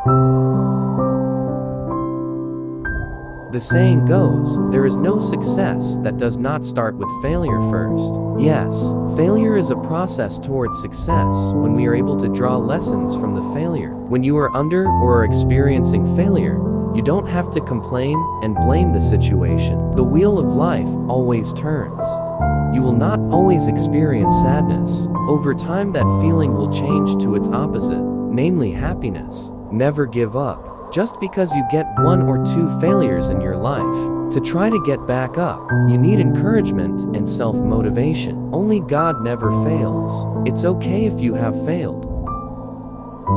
The saying goes, there is no success that does not start with failure first. Yes, failure is a process towards success when we are able to draw lessons from the failure. When you are under or are experiencing failure, you don't have to complain and blame the situation. The wheel of life always turns. You will not always experience sadness. Over time, that feeling will change to its opposite, namely happiness. Never give up. Just because you get 1 or 2 failures in your life, to try to get back up, you need encouragement and self-motivation. Only God never fails. It's okay if you have failed.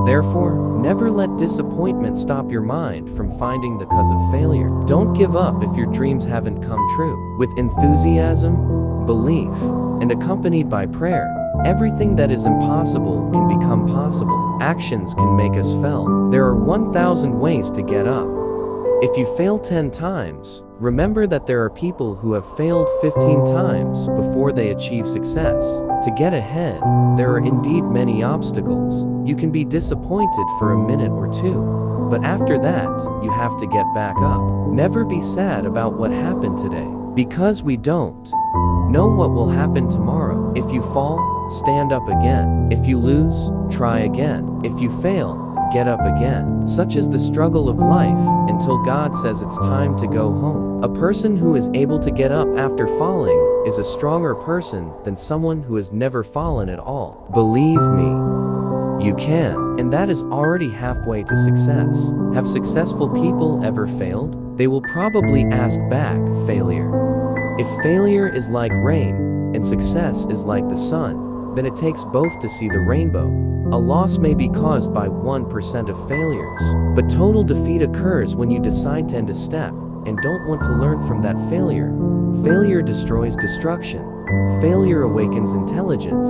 Therefore, never let disappointment stop your mind from finding the cause of failure. Don't give up if your dreams haven't come true. With enthusiasm, belief, and accompanied by prayer, everything that is impossible can become possible. Actions can make us fail. There are 1,000 ways to get up. If you fail 10 times, remember that there are people who have failed 15 times before they achieve success. To get ahead, there are indeed many obstacles. You can be disappointed for a minute or 2, but after that, you have to get back up. Never be sad about what happened today, because we don't know what will happen tomorrow. If you fall, stand up again. If you lose, try again. If you fail, get up again. Such is the struggle of life until God says it's time to go home. A person who is able to get up after falling is a stronger person than someone who has never fallen at all. Believe me, you can, and that is already halfway to success. Have successful people ever failed? They will probably ask back, failure. If failure is like rain, and success is like the sun, then it takes both to see the rainbow. A loss may be caused by 1% of failures, but total defeat occurs when you decide to end a step and don't want to learn from that failure. Failure destroys destruction. Failure awakens intelligence.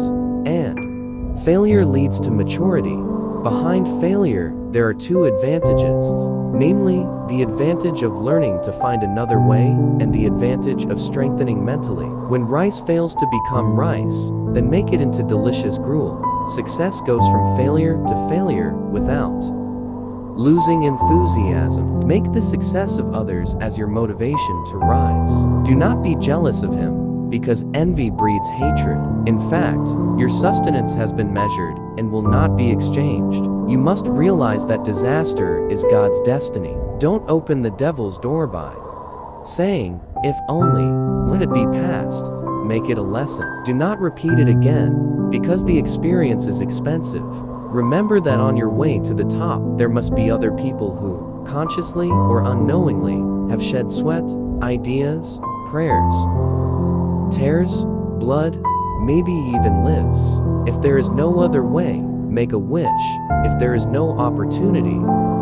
And failure leads to maturity. Behind failure, there are 2 advantages, namely, the advantage of learning to find another way and the advantage of strengthening mentally. When rice fails to become rice, then make it into delicious gruel. Success goes from failure to failure without losing enthusiasm. Make the success of others as your motivation to rise. Do not be jealous of him, because envy breeds hatred. In fact, your sustenance has been measured and will not be exchanged. You must realize that disaster is God's destiny. Don't open the devil's door by saying, if only, let it be past. Make it a lesson. Do not repeat it again, because the experience is expensive. Remember that on your way to the top, there must be other people who, consciously or unknowingly, have shed sweat, ideas, prayers, tears, blood, maybe even lives. If there is no other way, make a wish. If there is no opportunity,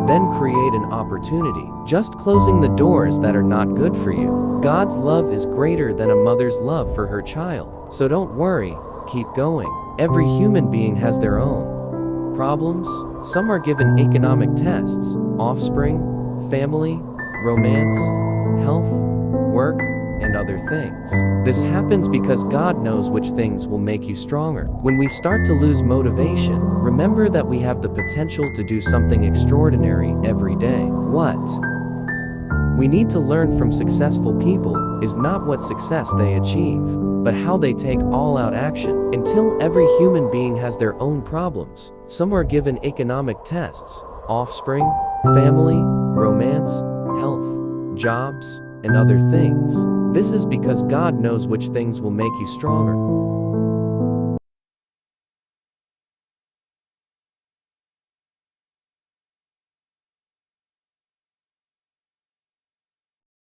then create an opportunity. Just closing the doors that are not good for you. God's love is greater than a mother's love for her child. So don't worry, keep going. Every human being has their own problems. Some are given economic tests, offspring, family, romance, health, work, and other things. This happens because God knows which things will make you stronger. When we start to lose motivation, remember that we have the potential to do something extraordinary every day. What we need to learn from successful people is not what success they achieve, but how they take all-out action. Until every human being has their own problems, some are given economic tests, offspring, family, romance, health, jobs, and other things. This is because God knows which things will make you stronger.